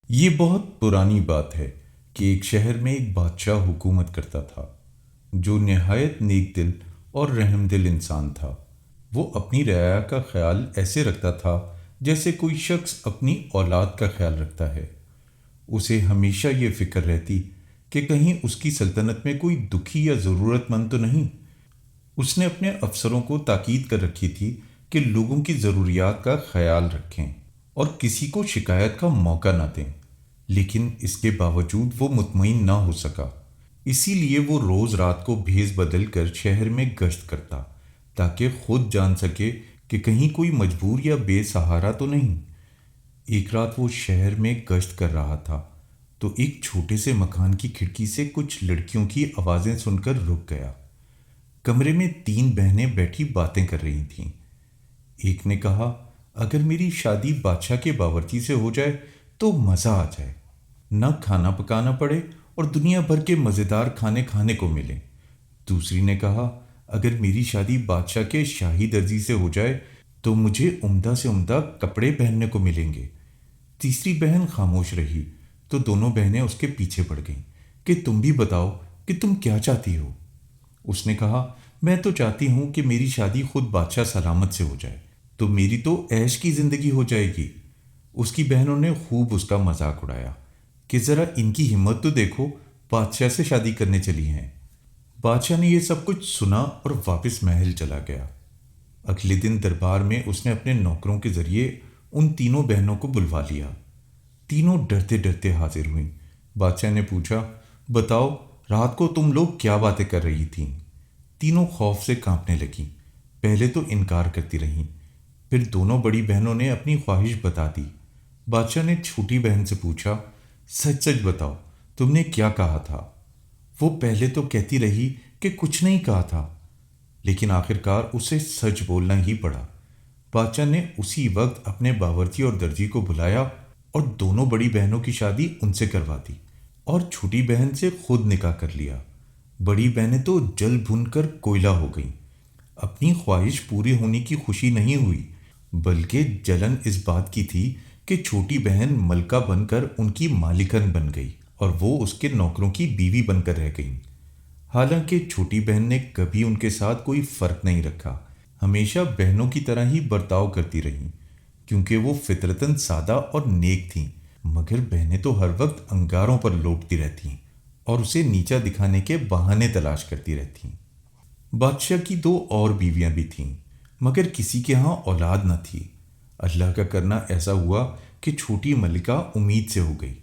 یہ بہت پرانی بات ہے کہ ایک شہر میں ایک بادشاہ حکومت کرتا تھا جو نہایت نیک دل اور رحم دل انسان تھا۔ وہ اپنی رعایا کا خیال ایسے رکھتا تھا جیسے کوئی شخص اپنی اولاد کا خیال رکھتا ہے۔ اسے ہمیشہ یہ فکر رہتی کہ کہیں اس کی سلطنت میں کوئی دکھی یا ضرورت مند تو نہیں۔ اس نے اپنے افسروں کو تاکید کر رکھی تھی کہ لوگوں کی ضروریات کا خیال رکھیں اور کسی کو شکایت کا موقع نہ دیں، لیکن اس کے باوجود وہ مطمئن نہ ہو سکا۔ اسی لیے وہ روز رات کو بھیس بدل کر شہر میں گشت کرتا تاکہ خود جان سکے کہ کہیں کوئی مجبور یا بے سہارا تو نہیں۔ ایک رات وہ شہر میں گشت کر رہا تھا تو ایک چھوٹے سے مکان کی کھڑکی سے کچھ لڑکیوں کی آوازیں سن کر رک گیا۔ کمرے میں تین بہنیں بیٹھی باتیں کر رہی تھیں۔ ایک نے کہا، اگر میری شادی بادشاہ کے باورچی سے ہو جائے تو مزہ آ جائے، نہ کھانا پکانا پڑے اور دنیا بھر کے مزیدار کھانے کھانے کو ملیں۔ دوسری نے کہا، اگر میری شادی بادشاہ کے شاہی درزی سے ہو جائے تو مجھے عمدہ سے عمدہ کپڑے پہننے کو ملیں گے۔ تیسری بہن خاموش رہی تو دونوں بہنیں اس کے پیچھے پڑ گئیں کہ تم بھی بتاؤ کہ تم کیا چاہتی ہو۔ اس نے کہا، میں تو چاہتی ہوں کہ میری شادی خود بادشاہ سلامت سے ہو جائے تو میری تو عیش کی زندگی ہو جائے گی۔ اس کی بہنوں نے خوب اس کا مذاق اڑایا کہ ذرا ان کی ہمت تو دیکھو، بادشاہ سے شادی کرنے چلی ہیں۔ بادشاہ نے یہ سب کچھ سنا اور واپس محل چلا گیا۔ اگلے دن دربار میں اس نے اپنے نوکروں کے ذریعے ان تینوں بہنوں کو بلوا لیا۔ تینوں ڈرتے ڈرتے حاضر ہوئیں۔ بادشاہ نے پوچھا، بتاؤ رات کو تم لوگ کیا باتیں کر رہی تھیں؟ تینوں خوف سے کانپنے لگیں۔ پہلے تو انکار کرتی رہیں، پھر دونوں بڑی بہنوں نے اپنی خواہش بتا دی۔ بادشاہ نے چھوٹی بہن سے پوچھا، سچ سچ بتاؤ تم نے کیا کہا تھا؟ وہ پہلے تو کہتی رہی کہ کچھ نہیں کہا تھا، لیکن آخرکار اسے سچ بولنا ہی پڑا۔ بادشاہ نے اسی وقت اپنے باورچی اور درجی کو بلایا اور دونوں بڑی بہنوں کی شادی ان سے کروا دی اور چھوٹی بہن سے خود نکاح کر لیا۔ بڑی بہنیں تو جل بھن کر کوئلہ ہو گئیں۔ اپنی خواہش پوری ہونے کی خوشی نہیں ہوئی، بلکہ جلن اس بات کی تھی کہ چھوٹی بہن ملکہ بن کر ان کی مالکن بن گئی اور وہ اس کے نوکروں کی بیوی بن کر رہ گئیں۔ حالانکہ چھوٹی بہن نے کبھی ان کے ساتھ کوئی فرق نہیں رکھا، ہمیشہ بہنوں کی طرح ہی برتاؤ کرتی رہیں، کیونکہ وہ فطرتاً سادہ اور نیک تھیں۔ مگر بہنیں تو ہر وقت انگاروں پر لوٹتی رہتیں اور اسے نیچا دکھانے کے بہانے تلاش کرتی رہتیں۔ بادشاہ کی دو اور بیویاں بھی تھیں، مگر کسی کے ہاں اولاد نہ تھی۔ اللہ کا کرنا ایسا ہوا کہ چھوٹی ملکہ امید سے ہو گئی۔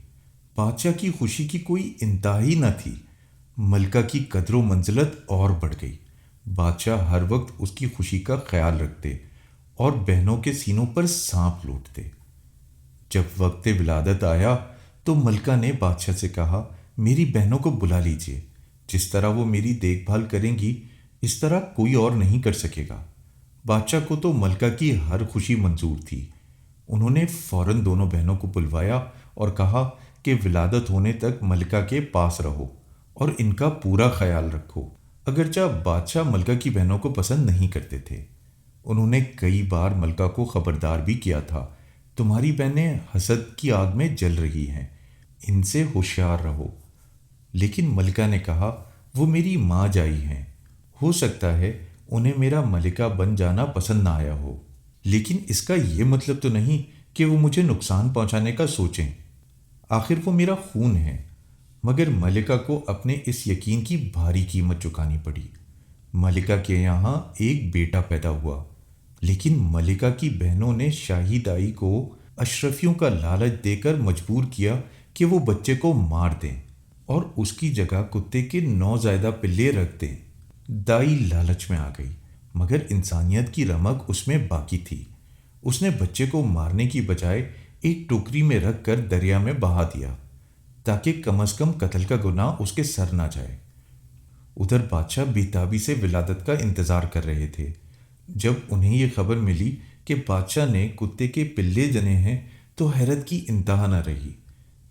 بادشاہ کی خوشی کی کوئی انتہا ہی نہ تھی۔ ملکہ کی قدر و منزلت اور بڑھ گئی۔ بادشاہ ہر وقت اس کی خوشی کا خیال رکھتے اور بہنوں کے سینوں پر سانپ لوٹتے۔ جب وقت ولادت آیا تو ملکہ نے بادشاہ سے کہا، میری بہنوں کو بلا لیجیے، جس طرح وہ میری دیکھ بھال کریں گی اس طرح کوئی اور نہیں کر سکے گا۔ بادشاہ کو تو ملکہ کی ہر خوشی منظور تھی۔ انہوں نے فوراً دونوں بہنوں کو بلوایا اور کہا کہ ولادت ہونے تک ملکہ کے پاس رہو اور ان کا پورا خیال رکھو۔ اگرچہ بادشاہ ملکہ کی بہنوں کو پسند نہیں کرتے تھے، انہوں نے کئی بار ملکہ کو خبردار بھی کیا تھا، تمہاری بہنیں حسد کی آگ میں جل رہی ہیں، ان سے ہوشیار رہو۔ لیکن ملکہ نے کہا، وہ میری ماں جائی ہیں، ہو سکتا ہے انہیں میرا ملکہ بن جانا پسند نہ آیا ہو، لیکن اس کا یہ مطلب تو نہیں کہ وہ مجھے نقصان پہنچانے کا سوچیں۔ آخر وہ میرا خون ہے۔ مگر ملکہ کو اپنے اس یقین کی بھاری قیمت چکانی پڑی۔ ملکہ کے یہاں ایک بیٹا پیدا ہوا، لیکن ملکہ کی بہنوں نے شاہی دائی کو اشرفیوں کا لالچ دے کر مجبور کیا کہ وہ بچے کو مار دیں اور اس کی جگہ کتے کے نوزائیدہ پلے رکھ دیں۔ دائی لالچ میں آ گئی، مگر انسانیت کی رمق اس میں باقی تھی۔ اس نے بچے کو مارنے کی بجائے ایک ٹوکری میں رکھ کر دریا میں بہا دیا تاکہ کم از کم قتل کا گناہ اس کے سر نہ جائے۔ ادھر بادشاہ بے تابی سے ولادت کا انتظار کر رہے تھے۔ جب انہیں یہ خبر ملی کہ بادشاہ نے کتے کے پلے جنے ہیں تو حیرت کی انتہا نہ رہی۔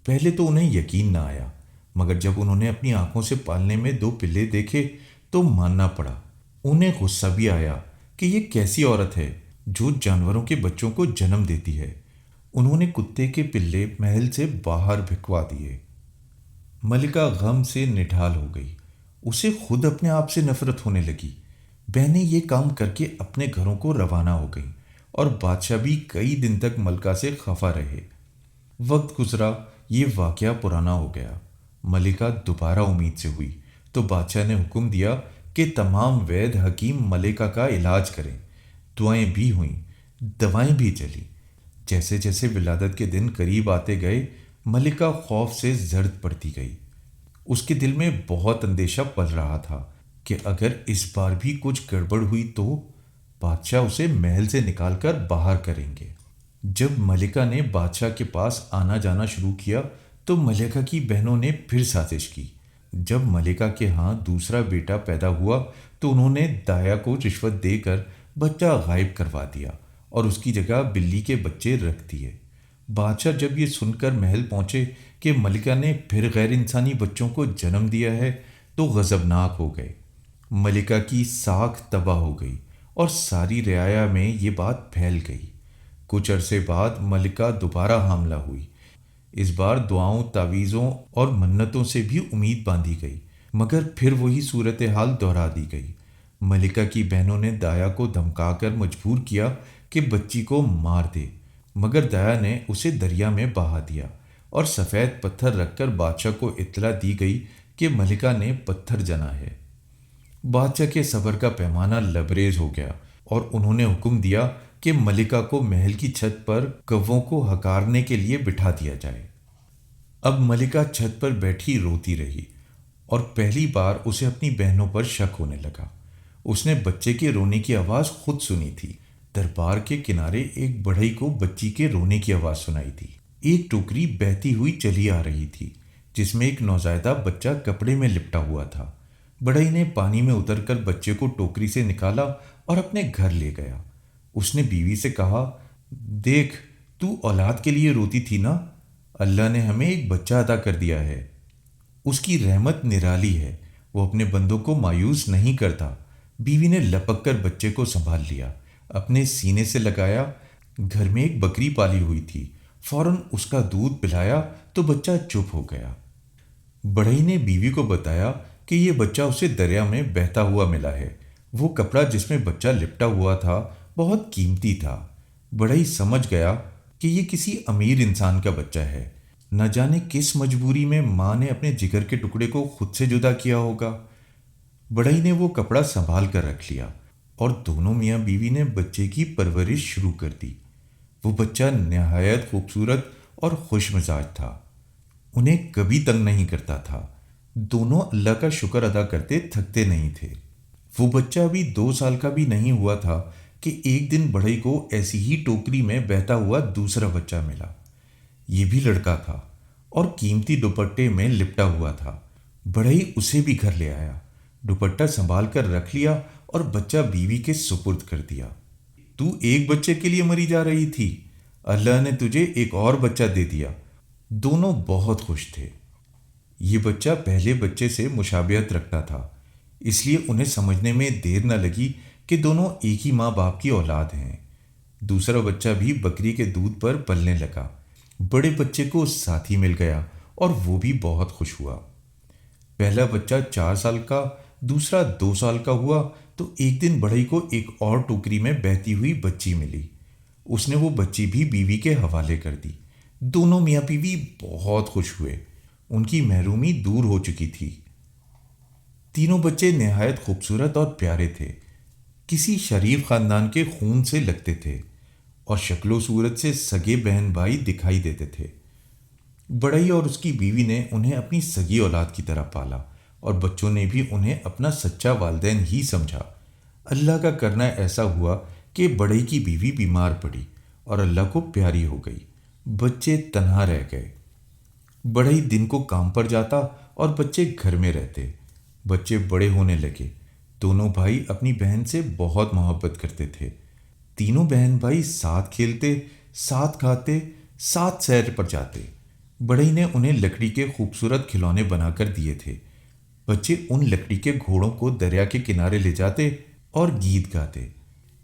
پہلے تو انہیں یقین نہ آیا، مگر جب انہوں نے اپنی آنکھوں سے پالنے میں دو پلے دیکھے تو ماننا پڑا۔ انہیں غصہ بھی آیا کہ یہ کیسی عورت ہے جو جانوروں کے بچوں کو جنم دیتی ہے۔ انہوں نے کتے کے پلے محل سے باہر بھکوا دیے۔ ملکہ غم سے نڈھال ہو گئی، اسے خود اپنے آپ سے نفرت ہونے لگی۔ بہنیں یہ کام کر کے اپنے گھروں کو روانہ ہو گئیں اور بادشاہ بھی کئی دن تک ملکہ سے خفا رہے۔ وقت گزرا، یہ واقعہ پرانا ہو گیا۔ ملکہ دوبارہ امید سے ہوئی تو بادشاہ نے حکم دیا کہ تمام وید حکیم ملکہ کا علاج کریں۔ دعائیں بھی ہوئیں، دوائیں بھی چلیں۔ جیسے جیسے ولادت کے دن قریب آتے گئے، ملکہ خوف سے زرد پڑتی گئی۔ اس کے دل میں بہت اندیشہ پل رہا تھا کہ اگر اس بار بھی کچھ گڑبڑ ہوئی تو بادشاہ اسے محل سے نکال کر باہر کریں گے۔ جب ملکہ نے بادشاہ کے پاس آنا جانا شروع کیا تو ملکہ کی بہنوں نے پھر سازش کی۔ جب ملکہ کے ہاں دوسرا بیٹا پیدا ہوا تو انہوں نے دایا کو رشوت دے کر بچہ غائب کروا دیا اور اس کی جگہ بلی کے بچے رکھ دیے۔ بادشاہ جب یہ سن کر محل پہنچے کہ ملکہ نے پھر غیر انسانی بچوں کو جنم دیا ہے تو غضبناک ہو گئے۔ ملکہ کی ساکھ تباہ ہو گئی اور ساری رعایا میں یہ بات پھیل گئی۔ کچھ عرصے بعد ملکہ دوبارہ حاملہ ہوئی۔ اس بار دعاؤں، تعویذوں اور منتوں سے بھی امید باندھی گئی، مگر پھر وہی صورتحال دہرا دی گئی۔ ملکہ کی بہنوں نے دایا کو دھمکا کر مجبور کیا کہ بچی کو مار دے، مگر دایا نے اسے دریا میں بہا دیا اور سفید پتھر رکھ کر بادشاہ کو اطلاع دی گئی کہ ملکہ نے پتھر جنا ہے۔ بادشاہ کے صبر کا پیمانہ لبریز ہو گیا اور انہوں نے حکم دیا کہ ملکہ کو محل کی چھت پر کووں کو ہکارنے کے لیے بٹھا دیا جائے۔ اب ملکہ چھت پر بیٹھی روتی رہی اور پہلی بار اسے اپنی بہنوں پر شک ہونے لگا۔ اس نے بچے کے رونے کی آواز خود سنی تھی۔ دربار کے کنارے ایک بڑھئی کو بچی کے رونے کی آواز سنائی تھی۔ ایک ٹوکری بہتی ہوئی چلی آ رہی تھی جس میں ایک نوزائیدہ بچہ کپڑے میں لپٹا ہوا تھا۔ بڑھئی نے پانی میں اتر کر بچے کو ٹوکری سے نکالا اور اپنے گھر لے گیا۔ اس نے بیوی سے کہا، دیکھ، تو اولاد کے لیے روتی تھی نا، اللہ نے ہمیں ایک بچہ عطا کر دیا ہے۔ اس کی رحمت نرالی ہے، وہ اپنے بندوں کو مایوس نہیں کرتا۔ بیوی نے لپک کر بچے کو سنبھال لیا، اپنے سینے سے لگایا۔ گھر میں ایک بکری پالی ہوئی تھی، فوراً اس کا دودھ پلایا تو بچہ چپ ہو گیا۔ بڑھئی نے بیوی کو بتایا کہ یہ بچہ اسے دریا میں بہتا ہوا ملا ہے۔ وہ کپڑا جس میں بچہ لپٹا ہوا تھا بہت قیمتی تھا۔ بڑھئی سمجھ گیا کہ یہ کسی امیر انسان کا بچہ ہے۔ نہ جانے کس مجبوری میں ماں نے اپنے جگر کے ٹکڑے کو خود سے جدا کیا ہوگا۔ بڑھئی نے وہ کپڑا سنبھال کر رکھ لیا اور دونوں میاں بیوی نے بچے کی پرورش شروع کر دی۔ وہ بچہ نہایت خوبصورت اور خوش مزاج تھا، انہیں کبھی تنگ نہیں کرتا تھا۔ دونوں اللہ کا شکر ادا کرتے تھکتے نہیں تھے۔ وہ بچہ ابھی 2 سال کا بھی نہیں ہوا تھا کہ ایک دن بڑھئی کو ایسی ہی ٹوکری میں بہتا ہوا دوسرا بچہ ملا۔ یہ بھی لڑکا تھا اور قیمتی دوپٹے میں لپٹا ہوا تھا۔ بڑھئی اسے بھی گھر لے آیا، دوپٹہ سنبھال کر رکھ لیا اور بچہ بیوی کے سپرد کر دیا۔ تو ایک بچے کے لیے مری جا رہی تھی، اللہ نے تجھے ایک اور بچہ دے دیا۔ دونوں بہت خوش تھے۔ یہ بچہ پہلے بچے سے مشابہت رکھتا تھا، اس لیے انہیں سمجھنے میں دیر نہ لگی کہ دونوں ایک ہی ماں باپ کی اولاد ہیں۔ دوسرا بچہ بھی بکری کے دودھ پر پلنے لگا۔ بڑے بچے کو ساتھی مل گیا اور وہ بھی بہت خوش ہوا۔ پہلا بچہ 4 سال کا، دوسرا 2 سال کا ہوا تو ایک دن بڑھئی کو ایک اور ٹوکری میں بہتی ہوئی بچی ملی۔ اس نے وہ بچی بھی بیوی کے حوالے کر دی۔ دونوں میاں بیوی بہت خوش ہوئے، ان کی محرومی دور ہو چکی تھی۔ تینوں بچے نہایت خوبصورت اور پیارے تھے، کسی شریف خاندان کے خون سے لگتے تھے اور شکل و صورت سے سگے بہن بھائی دکھائی دیتے تھے۔ بڑھئی اور اس کی بیوی نے انہیں اپنی سگی اولاد کی طرح پالا اور بچوں نے بھی انہیں اپنا سچا والدین ہی سمجھا۔ اللہ کا کرنا ایسا ہوا کہ بڑھئی کی بیوی بیمار پڑی اور اللہ کو پیاری ہو گئی۔ بچے تنہا رہ گئے۔ بڑھئی دن کو کام پر جاتا اور بچے گھر میں رہتے۔ بچے بڑے ہونے لگے۔ دونوں بھائی اپنی بہن سے بہت محبت کرتے تھے۔ تینوں بہن بھائی ساتھ کھیلتے، ساتھ کھاتے، ساتھ سیر پر جاتے۔ بڑھئی نے انہیں لکڑی کے خوبصورت کھلونے بنا کر دیے تھے۔ بچے ان لکڑی کے گھوڑوں کو دریا کے کنارے لے جاتے اور گیت گاتے۔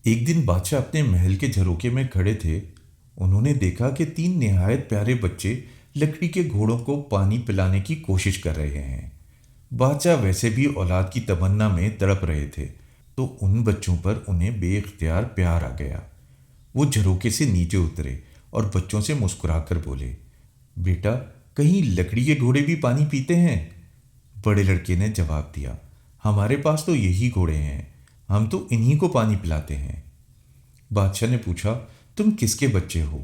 ایک دن بادشاہ اپنے محل کے جھروکے میں کھڑے تھے۔ انہوں نے دیکھا کہ 3 نہایت پیارے بچے لکڑی کے گھوڑوں کو پانی پلانے کی کوشش کر رہے ہیں۔ بادشاہ ویسے بھی اولاد کی تمنا میں تڑپ رہے تھے، تو ان بچوں پر انہیں بے اختیار پیار آ گیا۔ وہ جھروکے سے نیچے اترے اور بچوں سے مسکرا کر بولے، بیٹا، کہیں لکڑی کے گھوڑے بھی پانی پیتے ہیں؟ بڑے لڑکے نے جواب دیا، ہمارے پاس تو یہی گھوڑے ہیں، ہم تو انہی کو پانی پلاتے ہیں۔ بادشاہ نے پوچھا، تم کس کے بچے ہو؟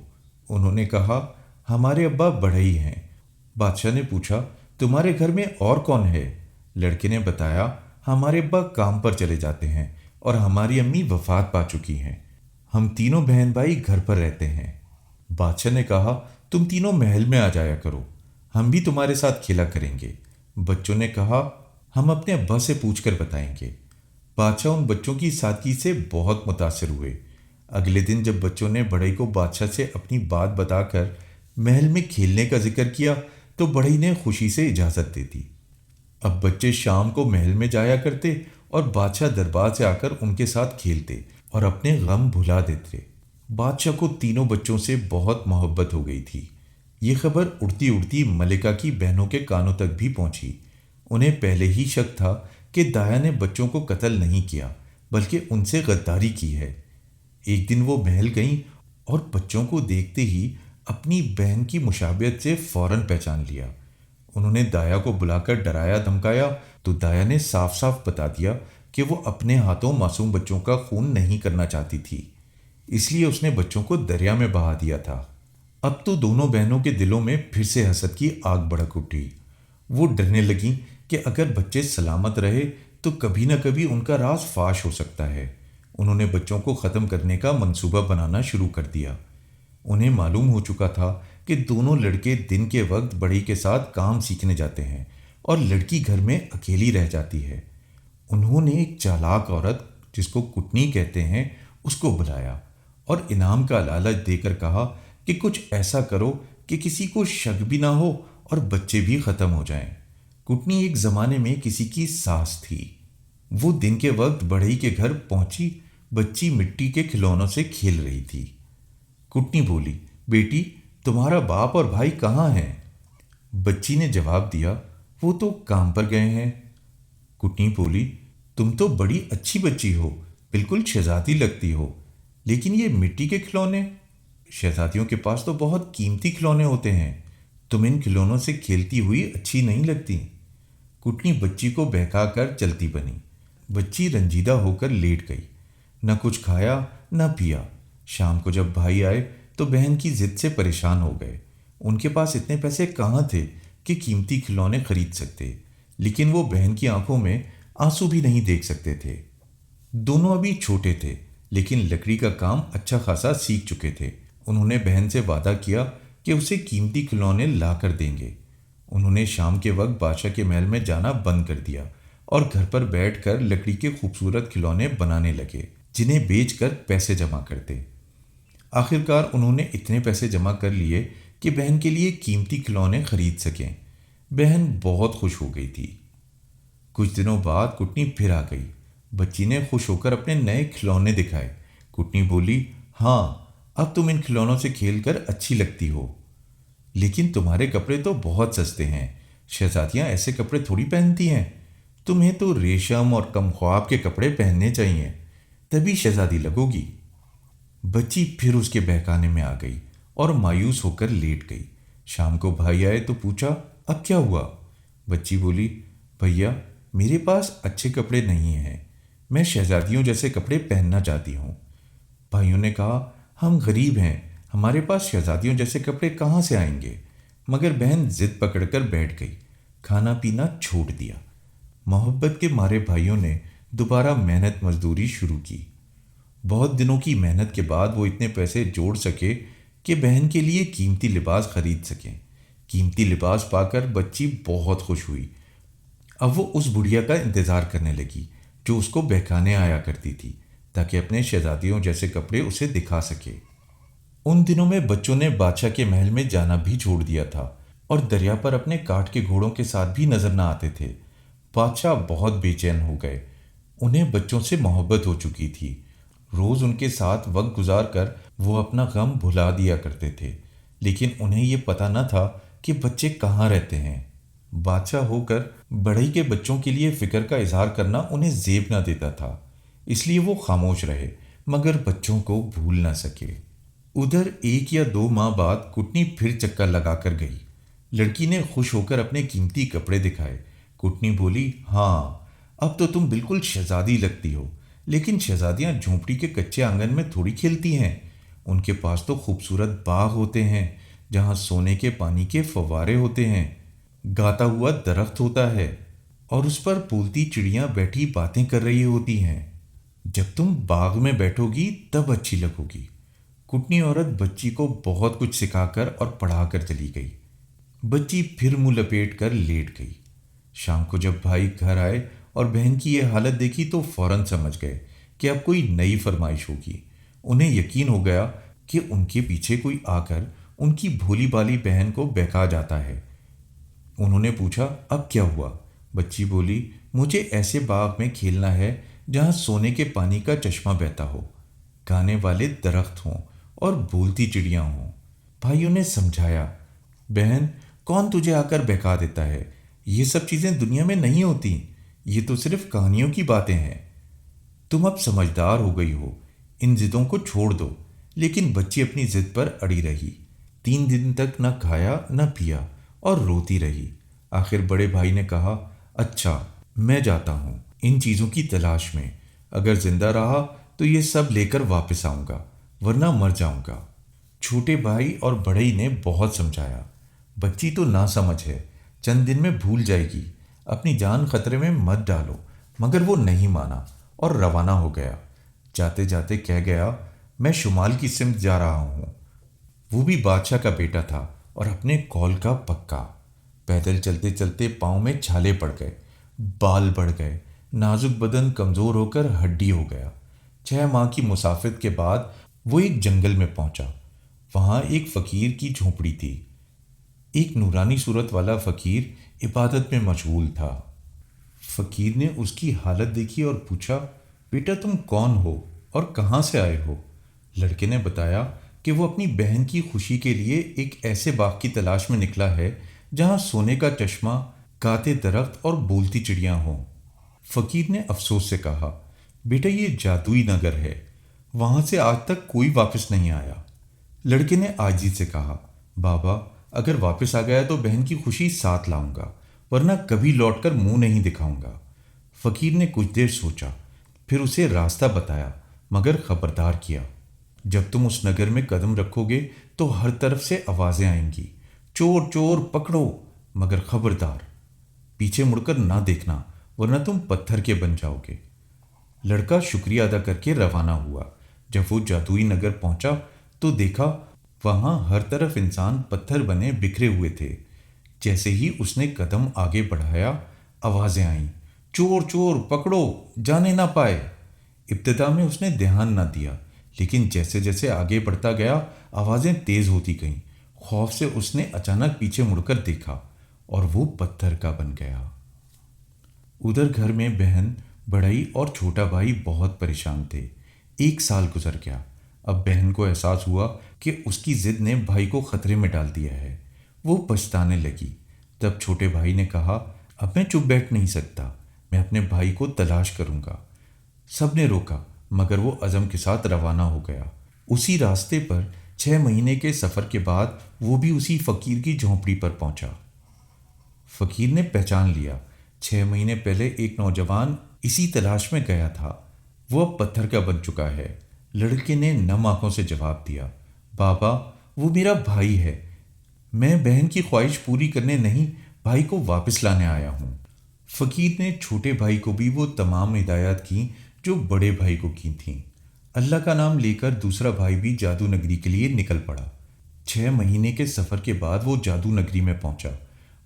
انہوں نے کہا، ہمارے ابا بڑھئی ہیں۔ بادشاہ نے پوچھا، تمہارے گھر میں اور کون ہے؟ لڑکے نے بتایا، ہمارے ابا کام پر چلے جاتے ہیں اور ہماری امی وفات پا چکی ہیں، ہم تینوں بہن بھائی گھر پر رہتے ہیں۔ بادشاہ نے کہا، تم تینوں محل میں آ جایا کرو، ہم بھی تمہارے ساتھ کھیلا کریں گے۔ بچوں نے کہا، ہم اپنے ابا سے پوچھ کر بتائیں گے۔ بادشاہ ان بچوں کی سادگی سے بہت متاثر ہوئے۔ اگلے دن جب بچوں نے بڑھئی کو بادشاہ سے اپنی بات بتا کر محل میں کھیلنے کا ذکر کیا تو بڑھئی نے خوشی سے اجازت دے دی۔ اب بچے شام کو محل میں جایا کرتے اور بادشاہ دربار سے آ کر ان کے ساتھ کھیلتے اور اپنے غم بھلا دیتے۔ بادشاہ کو تینوں بچوں سے بہت محبت ہو گئی تھی۔ یہ خبر اڑتی اڑتی ملکہ کی بہنوں کے کانوں تک بھی پہنچی۔ انہیں پہلے ہی شک تھا کہ دایا نے بچوں کو قتل نہیں کیا بلکہ ان سے غداری کی ہے۔ ایک دن وہ محل گئیں اور بچوں کو دیکھتے ہی اپنی بہن کی مشابہت سے فوراً پہچان لیا۔ انہوں نے دایا کو بلا کر ڈرایا دھمکایا تو دایا نے صاف صاف بتا دیا کہ وہ اپنے ہاتھوں معصوم بچوں کا خون نہیں کرنا چاہتی تھی، اس لیے اس نے بچوں کو دریا میں بہا دیا تھا۔ اب تو دونوں بہنوں کے دلوں میں پھر سے حسد کی آگ بھڑک اٹھی۔ وہ ڈرنے لگیں کہ اگر بچے سلامت رہے تو کبھی نہ کبھی ان کا راز فاش ہو سکتا ہے۔ انہوں نے بچوں کو ختم کرنے کا منصوبہ بنانا شروع کر دیا۔ انہیں معلوم ہو چکا تھا کہ دونوں لڑکے دن کے وقت بڑھئی کے ساتھ کام سیکھنے جاتے ہیں اور لڑکی گھر میں اکیلی رہ جاتی ہے۔ انہوں نے ایک چالاک عورت جس کو کٹنی کہتے ہیں اس کو بلایا اور انعام کا لالچ دے کر کہا کہ کچھ ایسا کرو کہ کسی کو شک بھی نہ ہو اور بچے بھی ختم ہو جائیں۔ کٹنی ایک زمانے میں کسی کی ساس تھی۔ وہ دن کے وقت بڑھئی کے گھر پہنچی، بچی مٹی کے کھلونوں سے کھیل رہی تھی۔ کٹنی بولی، بیٹی، تمہارا باپ اور بھائی کہاں ہیں؟ بچی نے جواب دیا، وہ تو کام پر گئے ہیں۔ کٹنی بولی، تم تو بڑی اچھی بچی ہو، بالکل شہزادی لگتی ہو، لیکن یہ مٹی کے کھلونے؟ شہزادیوں کے پاس تو بہت قیمتی کھلونے ہوتے ہیں، تم ان کھلونوں سے کھیلتی ہوئی اچھی نہیں لگتی۔ کٹنی بچی کو بہکا کر چلتی بنی۔ بچی رنجیدہ ہو کر لیٹ گئی، نہ کچھ کھایا نہ پیا۔ شام کو جب بھائی آئے تو بہن کی ضد سے پریشان ہو گئے۔ ان کے پاس اتنے پیسے کہاں تھے کہ قیمتی کھلونے خرید سکتے، لیکن وہ بہن کی آنکھوں میں آنسو بھی نہیں دیکھ سکتے تھے۔ دونوں ابھی چھوٹے تھے لیکن لکڑی کا کام اچھا خاصا سیکھ چکے تھے۔ انہوں نے بہن سے وعدہ کیا کہ اسے قیمتی کھلونے لا کر دیں گے۔ انہوں نے شام کے وقت بادشاہ کے محل میں جانا بند کر دیا اور گھر پر بیٹھ کر لکڑی کے خوبصورت کھلونے بنانے لگے جنہیں بیچ کر پیسے جمع کرتے۔ آخرکار انہوں نے اتنے پیسے جمع کر لیے کہ بہن کے لیے قیمتی کھلونے خرید سکیں۔ بہن بہت خوش ہو گئی تھی۔ کچھ دنوں بعد کٹنی پھر آ گئی۔ بچی نے خوش ہو کر اپنے نئے کھلونے دکھائے۔ کٹنی بولی، ہاں، اب تم ان کھلونوں سے کھیل کر اچھی لگتی ہو، لیکن تمہارے کپڑے تو بہت سستے ہیں، شہزادیاں ایسے کپڑے تھوڑی پہنتی ہیں، تمہیں تو ریشم اور کم خواب کے کپڑے پہننے چاہیے، تبھی شہزادی لگو گی۔ بچی پھر اس کے بہکانے میں آ گئی اور مایوس ہو کر لیٹ گئی۔ شام کو بھائی آئے تو پوچھا، اب کیا ہوا؟ بچی بولی، بھیا، میرے پاس اچھے کپڑے نہیں ہیں، میں شہزادیوں جیسے کپڑے پہننا چاہتی ہوں۔ بھائیوں نے کہا، ہم غریب ہیں، ہمارے پاس شہزادیوں جیسے کپڑے کہاں سے آئیں گے؟ مگر بہن ضد پکڑ کر بیٹھ گئی، کھانا پینا چھوڑ دیا۔ محبت کے مارے بھائیوں نے دوبارہ محنت مزدوری شروع کی۔ بہت دنوں کی محنت کے بعد وہ اتنے پیسے جوڑ سکے کہ بہن کے لیے قیمتی لباس خرید سکیں۔ قیمتی لباس پا کر بچی بہت خوش ہوئی۔ اب وہ اس بڑھیا کا انتظار کرنے لگی جو اس کو بہکانے آیا کرتی تھی تاکہ اپنے شہزادیوں جیسے کپڑے اسے دکھا سکے۔ ان دنوں میں بچوں نے بادشاہ کے محل میں جانا بھی چھوڑ دیا تھا اور دریا پر اپنے کاٹ کے گھوڑوں کے ساتھ بھی نظر نہ آتے تھے۔ بادشاہ بہت بے چین ہو گئے، انہیں بچوں سے محبت ہو چکی تھی۔ روز ان کے ساتھ وقت گزار کر وہ اپنا غم بھلا دیا کرتے تھے، لیکن انہیں یہ پتہ نہ تھا کہ بچے کہاں رہتے ہیں۔ بادشاہ ہو کر بڑھئی کے بچوں کے لیے فکر کا اظہار کرنا انہیں زیب نہ دیتا تھا، اس لیے وہ خاموش رہے مگر بچوں کو بھول نہ سکے۔ ادھر 1 یا 2 ماہ بعد کٹنی پھر چکر لگا کر گئی۔ لڑکی نے خوش ہو کر اپنے قیمتی کپڑے دکھائے۔ کٹنی بولی، ہاں اب تو تم بالکل شہزادی لگتی ہو، لیکن شہزادیاں جھونپڑی کے کچے آنگن میں تھوڑی کھیلتی ہیں، ان کے پاس تو خوبصورت باغ ہوتے ہیں جہاں سونے کے پانی کے فوارے ہوتے ہیں، گاتا ہوا درخت ہوتا ہے اور اس پر پھولتی چڑیاں بیٹھی باتیں کر رہی ہوتی ہیں۔ جب تم باغ میں بیٹھو گی تب اچھی لگو گی۔ کٹنی عورت بچی کو بہت کچھ سکھا کر اور پڑھا کر چلی گئی۔ بچی پھر منہ لپیٹ کر لیٹ گئی۔ شام کو جب بھائی گھر آئے اور بہن کی یہ حالت دیکھی تو فوراً سمجھ گئے کہ اب کوئی نئی فرمائش ہوگی۔ انہیں یقین ہو گیا کہ ان کے پیچھے کوئی آ کر ان کی بھولی بالی بہن کو بہکا جاتا ہے۔ انہوں نے پوچھا، اب کیا ہوا؟ بچی بولی، مجھے ایسے باغ میں کھیلنا ہے جہاں سونے کے پانی کا چشمہ بہتا ہو، گانے والے درخت ہوں اور بولتی چڑیاں ہوں۔ بھائیوں نے سمجھایا، بہن کون تجھے آ کر بہکا دیتا ہے؟ یہ سب چیزیں دنیا میں نہیں ہوتی، یہ تو صرف کہانیوں کی باتیں ہیں۔ تم اب سمجھدار ہو گئی ہو، ان ضدوں کو چھوڑ دو۔ لیکن بچی اپنی ضد پر اڑی رہی۔ 3 دن تک نہ کھایا نہ پیا اور روتی رہی۔ آخر بڑے بھائی نے کہا، اچھا میں جاتا ہوں ان چیزوں کی تلاش میں، اگر زندہ رہا تو یہ سب لے کر واپس آؤں گا، ورنہ مر جاؤں گا۔ چھوٹے بھائی اور بڑھئی نے بہت سمجھایا، بچی تو نہ سمجھ ہے، چند دن میں بھول جائے گی، اپنی جان خطرے میں مت ڈالو، مگر وہ نہیں مانا اور روانہ ہو گیا۔ جاتے جاتے کہہ گیا، میں شمال کی سمت جا رہا ہوں۔ وہ بھی بادشاہ کا بیٹا تھا اور اپنے قول کا پکا۔ پیدل چلتے چلتے پاؤں میں چھالے پڑ گئے، بال بڑھ گئے، نازک بدن کمزور ہو کر ہڈی ہو گیا۔ 6 ماہ کی مسافت کے بعد وہ ایک جنگل میں پہنچا۔ وہاں ایک فقیر کی جھونپڑی تھی۔ ایک نورانی صورت والا فقیر عبادت میں مشغول تھا۔ فقیر نے اس کی حالت دیکھی اور پوچھا، بیٹا تم کون ہو اور کہاں سے آئے ہو؟ لڑکے نے بتایا کہ وہ اپنی بہن کی خوشی کے لیے ایک ایسے باغ کی تلاش میں نکلا ہے جہاں سونے کا چشمہ، گاتے درخت اور بولتی چڑیاں ہوں۔ فقیر نے افسوس سے کہا، بیٹا یہ جادوئی نگر ہے، وہاں سے آج تک کوئی واپس نہیں آیا۔ لڑکے نے عاجزی سے کہا، بابا اگر واپس آ گیا تو بہن کی خوشی ساتھ لاؤں گا، ورنہ کبھی لوٹ کر منہ نہیں دکھاؤں گا۔ فقیر نے کچھ دیر سوچا، پھر اسے راستہ بتایا مگر خبردار کیا، جب تم اس نگر میں قدم رکھو گے تو ہر طرف سے آوازیں آئیں گی، چور چور پکڑو، مگر خبردار پیچھے مڑ کر نہ دیکھنا ورنہ تم پتھر کے بن جاؤ گے۔ لڑکا شکریہ ادا کر کے روانہ ہوا۔ جب وہ جادوئی نگر پہنچا تو دیکھا وہاں ہر طرف انسان پتھر بنے بکھرے ہوئے تھے۔ جیسے ہی اس نے قدم آگے بڑھایا، آوازیں آئیں، چور چور پکڑو، جانے نہ پائے۔ ابتدا میں اس نے دھیان نہ دیا، لیکن جیسے جیسے آگے بڑھتا گیا آوازیں تیز ہوتی گئیں۔ خوف سے اس نے اچانک پیچھے مڑ کر دیکھا اور وہ پتھر کا بن گیا۔ ادھر گھر میں بہن، بڑھئی اور چھوٹا بھائی بہت پریشان تھے۔ 1 سال گزر گیا۔ اب بہن کو احساس ہوا کہ اس کی ضد نے بھائی کو خطرے میں ڈال دیا ہے۔ وہ پچھتانے لگی۔ تب چھوٹے بھائی نے کہا، اب میں چپ بیٹھ نہیں سکتا، میں اپنے بھائی کو تلاش کروں گا۔ سب نے روکا مگر وہ عزم کے ساتھ روانہ ہو گیا۔ اسی راستے پر 6 مہینے کے سفر کے بعد وہ بھی اسی فقیر کی جھونپڑی پر پہنچا۔ فقیر نے پہچان لیا، 6 مہینے پہلے ایک نوجوان اسی تلاش میں گیا تھا، وہ اب پتھر کا بن چکا ہے۔ لڑکے نے نم آنکھوں سے جواب دیا، بابا وہ میرا بھائی ہے، میں بہن کی خواہش پوری کرنے نہیں، بھائی کو واپس لانے آیا ہوں۔ فقیر نے چھوٹے بھائی کو بھی وہ تمام ہدایات کیں جو بڑے بھائی کو کی تھیں۔ اللہ کا نام لے کر دوسرا بھائی بھی جادو نگری کے لیے نکل پڑا۔ 6 مہینے کے سفر کے بعد وہ جادو نگری میں پہنچا۔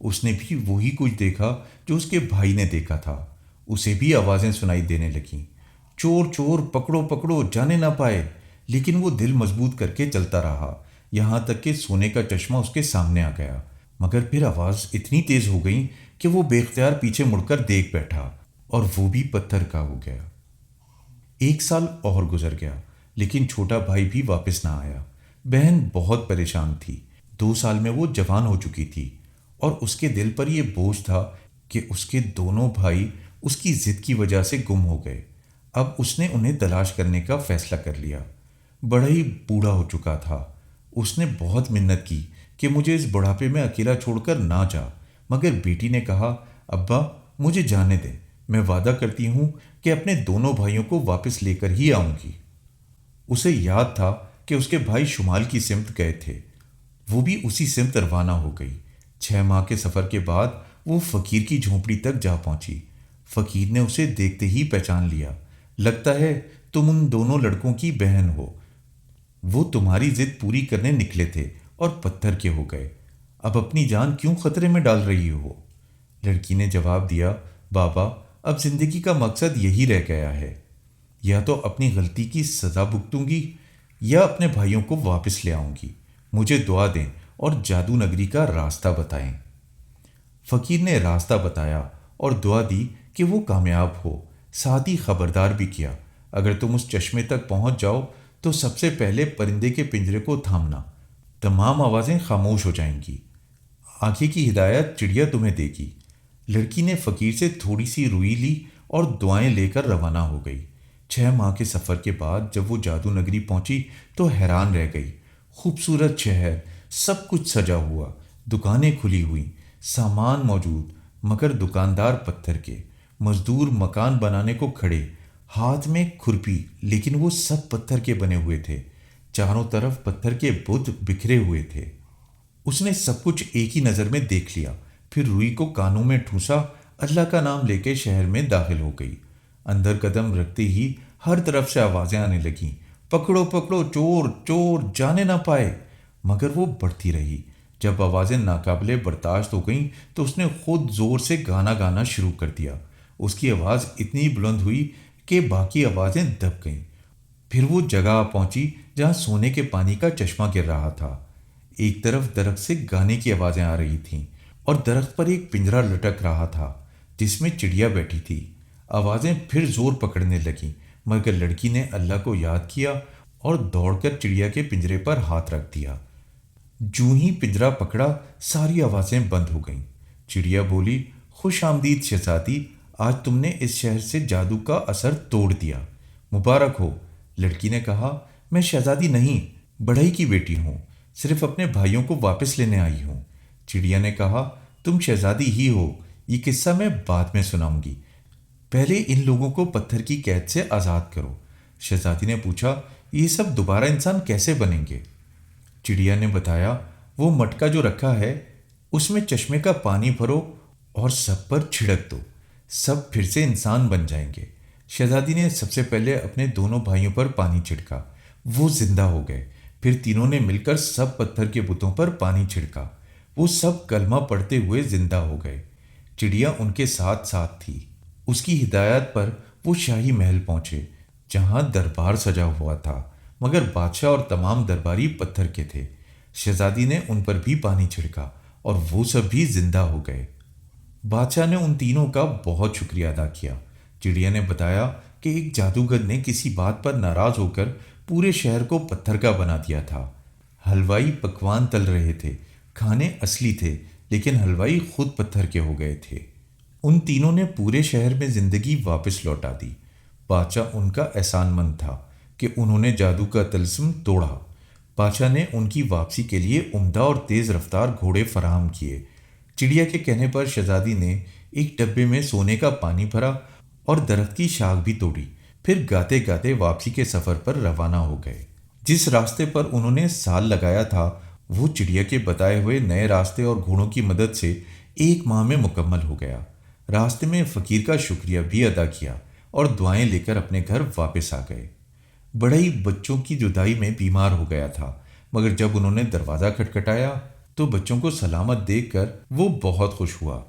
اس نے بھی وہی کچھ دیکھا جو اس کے بھائی نے دیکھا تھا۔ اسے بھی آوازیں سنائی دینے لگیں، چور چور پکڑو پکڑو، جانے نہ پائے۔ لیکن وہ دل مضبوط کر کے چلتا رہا، یہاں تک کہ سونے کا چشمہ اس کے سامنے آ گیا۔ مگر پھر آواز اتنی تیز ہو گئی کہ وہ بے اختیار پیچھے مڑ کر دیکھ بیٹھا اور وہ بھی پتھر کا ہو گیا۔ 1 سال اور گزر گیا، لیکن چھوٹا بھائی بھی واپس نہ آیا۔ بہن بہت پریشان تھی۔ 2 سال میں وہ جوان ہو چکی تھی اور اس کے دل پر یہ بوجھ تھا کہ اس کے دونوں بھائی اس کی ضد کی وجہ سے گم ہو گئے۔ اب اس نے انہیں تلاش کرنے کا فیصلہ کر لیا۔ بڑا ہی بوڑھا ہو چکا تھا۔ اس نے بہت منت کی کہ مجھے اس بڑھاپے میں اکیلا چھوڑ کر نہ جا، مگر بیٹی نے کہا، ابا مجھے جانے دیں، میں وعدہ کرتی ہوں کہ اپنے دونوں بھائیوں کو واپس لے کر ہی آؤں گی۔ اسے یاد تھا کہ اس کے بھائی شمال کی سمت گئے تھے۔ وہ بھی اسی سمت روانہ ہو گئی۔ 6 ماہ کے سفر کے بعد وہ فقیر کی جھونپڑی تک جا پہنچی۔ فقیر نے اسے دیکھتے ہی پہچان لیا۔ لگتا ہے تم ان دونوں لڑکوں کی بہن ہو۔ وہ تمہاری ضد پوری کرنے نکلے تھے اور پتھر کے ہو گئے۔ اب اپنی جان کیوں خطرے میں ڈال رہی ہو؟ لڑکی نے جواب دیا، بابا اب زندگی کا مقصد یہی رہ گیا ہے، یا تو اپنی غلطی کی سزا بھگتوں گی یا اپنے بھائیوں کو واپس لے آؤں گی۔ مجھے دعا دیں اور جادو نگری کا راستہ بتائیں۔ فقیر نے راستہ بتایا اور دعا دی کہ وہ کامیاب ہو، ساتھ ہی خبردار بھی کیا، اگر تم اس چشمے تک پہنچ جاؤ تو سب سے پہلے پرندے کے پنجرے کو تھامنا، تمام آوازیں خاموش ہو جائیں گی، آگے کی ہدایت چڑیا تمہیں دے گی۔ لڑکی نے فقیر سے تھوڑی سی روئی لی اور دعائیں لے کر روانہ ہو گئی۔ 6 ماہ کے سفر کے بعد جب وہ جادو نگری پہنچی تو حیران رہ گئی۔ خوبصورت شہر، سب کچھ سجا ہوا، دکانیں کھلی ہوئی، سامان موجود، مگر دکاندار پتھر کے، مزدور مکان بنانے کو کھڑے، ہاتھ میں کھرپی، لیکن وہ سب پتھر کے بنے ہوئے تھے۔ چاروں طرف پتھر کے بت بکھرے ہوئے تھے۔ اس نے سب کچھ ایک ہی نظر میں دیکھ لیا، پھر روئی کو کانوں میں ٹھوسا، اللہ کا نام لے کے شہر میں داخل ہو گئی۔ اندر قدم رکھتے ہی ہر طرف سے آوازیں آنے لگیں، پکڑو پکڑو، چور چور، جانے نہ پائے، مگر وہ بڑھتی رہی۔ جب آوازیں ناقابل برداشت ہو گئیں تو اس نے خود زور سے گانا گانا شروع کر دیا۔ اس کی آواز اتنی بلند ہوئی کہ باقی آوازیں دب گئیں۔ پھر وہ جگہ پہنچی جہاں سونے کے پانی کا چشمہ گر رہا تھا۔ ایک طرف درخت سے گانے کی آوازیں آ رہی تھیں اور درخت پر ایک پنجرا لٹک رہا تھا جس میں چڑیا بیٹھی تھی۔ آوازیں پھر زور پکڑنے لگیں، مگر لڑکی نے اللہ کو یاد کیا اور دوڑ کر چڑیا کے پنجرے پر ہاتھ رکھ دیا۔ جوں ہی پنجرا پکڑا، ساری آوازیں بند ہو گئیں۔ چڑیا بولی، خوش آمدید شہزادی، آج تم نے اس شہر سے جادو کا اثر توڑ دیا، مبارک ہو۔ لڑکی نے کہا، میں شہزادی نہیں، بڑھئی کی بیٹی ہوں، صرف اپنے بھائیوں کو واپس لینے آئی ہوں۔ چڑیا نے کہا، تم شہزادی ہی ہو، یہ قصہ میں بعد میں سناؤں گی، پہلے ان لوگوں کو پتھر کی قید سے آزاد کرو۔ شہزادی نے پوچھا، یہ سب دوبارہ انسان کیسے بنیں گے؟ چڑیا نے بتایا، وہ مٹکا جو رکھا ہے اس میں چشمے کا پانی بھرو اور سب پر چھڑک دو، سب پھر سے انسان بن جائیں گے۔ شہزادی نے سب سے پہلے اپنے دونوں بھائیوں پر پانی چھڑکا، وہ زندہ ہو گئے۔ پھر تینوں نے مل کر سب پتھر کے بتوں پر پانی چھڑکا، وہ سب کلمہ پڑھتے ہوئے زندہ ہو گئے۔ چڑیا ان کے ساتھ ساتھ تھی۔ اس کی ہدایت پر وہ شاہی محل پہنچے جہاں دربار سجا ہوا تھا، مگر بادشاہ اور تمام درباری پتھر کے تھے۔ شہزادی نے ان پر بھی پانی چھڑکا اور وہ سب بھی زندہ ہو گئے۔ بادشاہ نے ان تینوں کا بہت شکریہ ادا کیا۔ چڑیا نے بتایا کہ ایک جادوگر نے کسی بات پر ناراض ہو کر پورے شہر کو پتھر کا بنا دیا تھا۔ حلوائی پکوان تل رہے تھے، کھانے اصلی تھے، لیکن حلوائی خود پتھر کے ہو گئے تھے۔ ان تینوں نے پورے شہر میں زندگی واپس لوٹا دی۔ بادشاہ ان کا احسان مند تھا کہ انہوں نے جادو کا طلسم توڑا۔ بادشاہ نے ان کی واپسی کے لیے عمدہ اور تیز رفتار گھوڑے فراہم کیے۔ چڑیا کے کہنے پر شہزادی نے ایک ڈبے میں سونے کا پانی بھرا اور درخت کی شاخ بھی توڑی، پھر گاتے گاتے واپسی کے سفر پر روانہ ہو گئے۔ جس راستے پر انہوں نے سال لگایا تھا وہ چڑیا کے بتائے ہوئے نئے راستے اور گھوڑوں کی مدد سے 1 ماہ میں مکمل ہو گیا۔ راستے میں فقیر کا شکریہ بھی ادا کیا اور دعائیں لے کر اپنے گھر واپس آ گئے۔ بڑھئی بچوں کی جدائی میں بیمار ہو گیا تھا، مگر جب انہوں نے دروازہ کھٹکھٹایا تو بچوں کو سلامت دیکھ کر وہ بہت خوش ہوا۔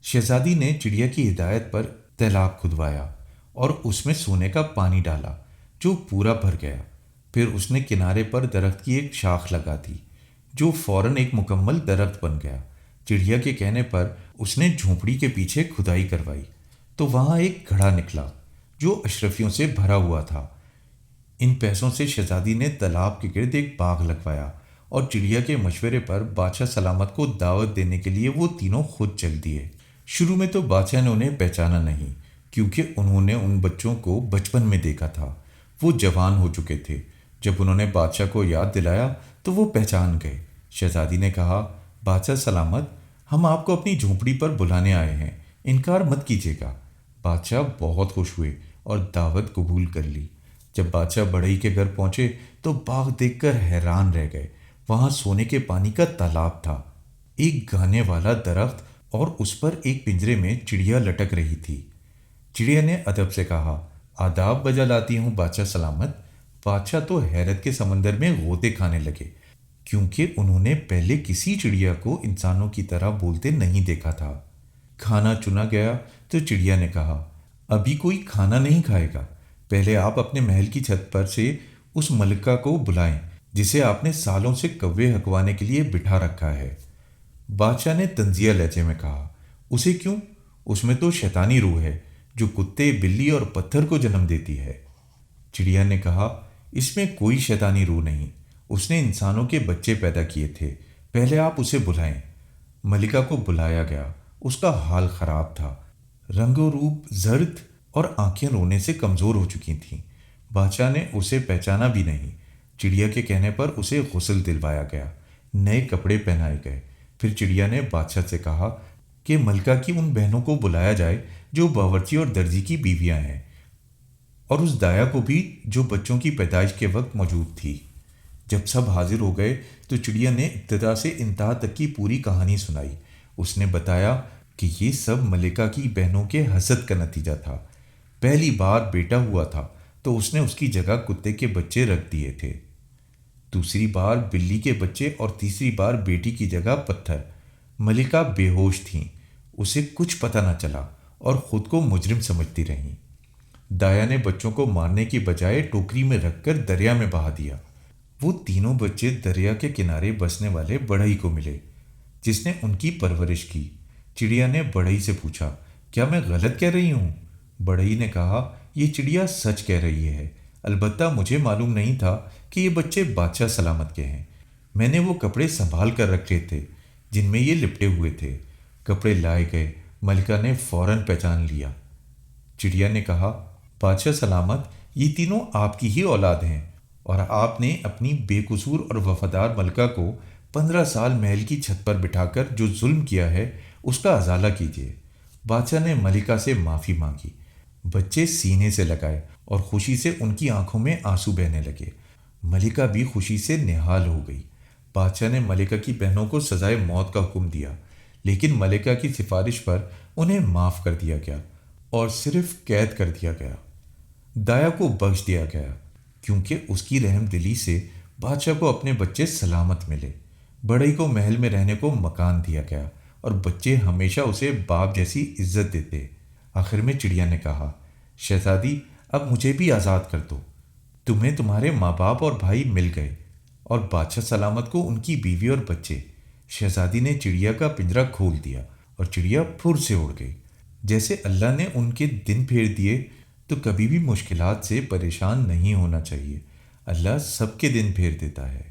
شہزادی نے چڑیا کی ہدایت پر تالاب کھدوایا اور اس میں سونے کا پانی ڈالا جو پورا بھر گیا۔ پھر اس نے کنارے پر درخت کی ایک شاخ لگا دی جو فوراً ایک مکمل درخت بن گیا۔ چڑیا کے کہنے پر اس نے جھونپڑی کے پیچھے کھدائی کروائی تو وہاں ایک گھڑا نکلا جو اشرفیوں سے بھرا ہوا تھا۔ ان پیسوں سے شہزادی نے تالاب کے گرد ایک باغ لگوایا اور چڑیا کے مشورے پر بادشاہ سلامت کو دعوت دینے کے لیے وہ تینوں خود چل دیے۔ شروع میں تو بادشاہ نے انہیں پہچانا نہیں، کیونکہ انہوں نے ان بچوں کو بچپن میں دیکھا تھا۔ وہ جوان ہو چکے تھے۔ جب انہوں نے بادشاہ کو یاد دلایا تو وہ پہچان گئے۔ شہزادی نے کہا، بادشاہ سلامت، ہم آپ کو اپنی جھونپڑی پر بلانے آئے ہیں، انکار مت کیجیے گا۔ بادشاہ بہت خوش ہوئے اور دعوت قبول کر لی۔ جب بادشاہ بڑھئی کے گھر پہنچے تو باغ دیکھ کر حیران رہ گئے۔ وہاں سونے کے پانی کا تالاب تھا، ایک گانے والا درخت اور اس پر ایک پنجرے میں چڑیا لٹک رہی تھی۔ چڑیا نے ادب سے کہا، آداب بجا لاتی ہوں بادشاہ سلامت۔ بادشاہ تو حیرت کے سمندر میں غوطے کھانے لگے، کیونکہ انہوں نے پہلے کسی چڑیا کو انسانوں کی طرح بولتے نہیں دیکھا تھا۔ کھانا چنا گیا تو چڑیا نے کہا، ابھی کوئی کھانا نہیں کھائے گا، پہلے آپ اپنے محل کی چھت پر سے اس ملکہ کو بلائیں جسے آپ نے سالوں سے کوے ہکوانے کے لیے بٹھا رکھا ہے۔ بادشاہ نے طنزیہ لہجے میں کہا، اسے کیوں؟ اس میں تو شیطانی روح ہے جو کتے، بلی اور پتھر کو جنم دیتی ہے۔ چڑیا نے کہا، اس میں کوئی شیطانی روح نہیں، اس نے انسانوں کے بچے پیدا کیے تھے، پہلے آپ اسے بلائیں۔ ملکہ کو بلایا گیا۔ اس کا حال خراب تھا، رنگ و روپ زرد اور آنکھیں رونے سے کمزور ہو چکی تھیں۔ بادشاہ نے اسے پہچانا بھی نہیں۔ چڑیا کے کہنے پر اسے غسل دلوایا گیا، نئے کپڑے پہنائے گئے۔ پھر چڑیا نے بادشاہ سے کہا کہ ملکہ کی ان بہنوں کو بلایا جائے جو باورچی اور درزی کی بیویاں ہیں، اور اس دایا کو بھی جو بچوں کی پیدائش کے وقت موجود تھی۔ جب سب حاضر ہو گئے تو چڑیا نے ابتدا سے انتہا تک کی پوری کہانی سنائی۔ اس نے بتایا کہ یہ سب ملکہ کی بہنوں کے حسد کا نتیجہ تھا۔ پہلی بار بیٹا ہوا تھا تو اس نے اس کی جگہ کتے کے بچے رکھ دیے تھے، دوسری بار بلی کے بچے اور تیسری بار بیٹی کی جگہ پتھر۔ ملکہ بے ہوش تھیں، اسے کچھ پتہ نہ چلا اور خود کو مجرم سمجھتی رہیں۔ دایا نے بچوں کو مارنے کی بجائے ٹوکری میں رکھ کر دریا میں بہا دیا۔ وہ تینوں بچے دریا کے کنارے بسنے والے بڑھئی کو ملے جس نے ان کی پرورش کی۔ چڑیا نے بڑھئی سے پوچھا، کیا میں غلط کہہ رہی ہوں؟ بڑھئی نے کہا، یہ چڑیا سچ کہہ رہی ہے، البتہ مجھے معلوم نہیں تھا کہ یہ بچے بادشاہ سلامت کے ہیں۔ میں نے وہ کپڑے سنبھال کر رکھے تھے جن میں یہ لپٹے ہوئے تھے۔ کپڑے لائے گئے، ملکہ نے فوراً پہچان لیا۔ چڑیا نے کہا، بادشاہ سلامت، یہ تینوں آپ کی ہی اولاد ہیں، اور آپ نے اپنی بے قصور اور وفادار ملکہ کو 15 سال محل کی چھت پر بٹھا کر جو ظلم کیا ہے اس کا ازالہ کیجیے۔ بادشاہ نے ملکہ سے معافی مانگی، بچے سینے سے لگائے اور خوشی سے ان کی آنکھوں میں آنسو بہنے لگے۔ ملکہ بھی خوشی سے نہال ہو گئی۔ بادشاہ نے ملکہ کی بہنوں کو سزائے موت کا حکم دیا، لیکن ملکہ کی سفارش پر انہیں معاف کر دیا گیا اور صرف قید کر دیا گیا۔ دایا کو بخش دیا گیا کیونکہ اس کی رحم دلی سے بادشاہ کو اپنے بچے سلامت ملے۔ بڑھئی کو محل میں رہنے کو مکان دیا گیا اور بچے ہمیشہ اسے باپ جیسی عزت دیتے۔ آخر میں چڑیا نے کہا، شہزادی، اب مجھے بھی آزاد کر دو۔ تمہیں تمہارے ماں باپ اور بھائی مل گئے، اور بادشاہ سلامت کو ان کی بیوی اور بچے۔ شہزادی نے چڑیا کا پنجرا کھول دیا اور چڑیا پھر سے اڑ گئی۔ جیسے اللہ نے ان کے دن پھیر دیے، تو کبھی بھی مشکلات سے پریشان نہیں ہونا چاہیے، اللہ سب کے دن پھیر دیتا ہے۔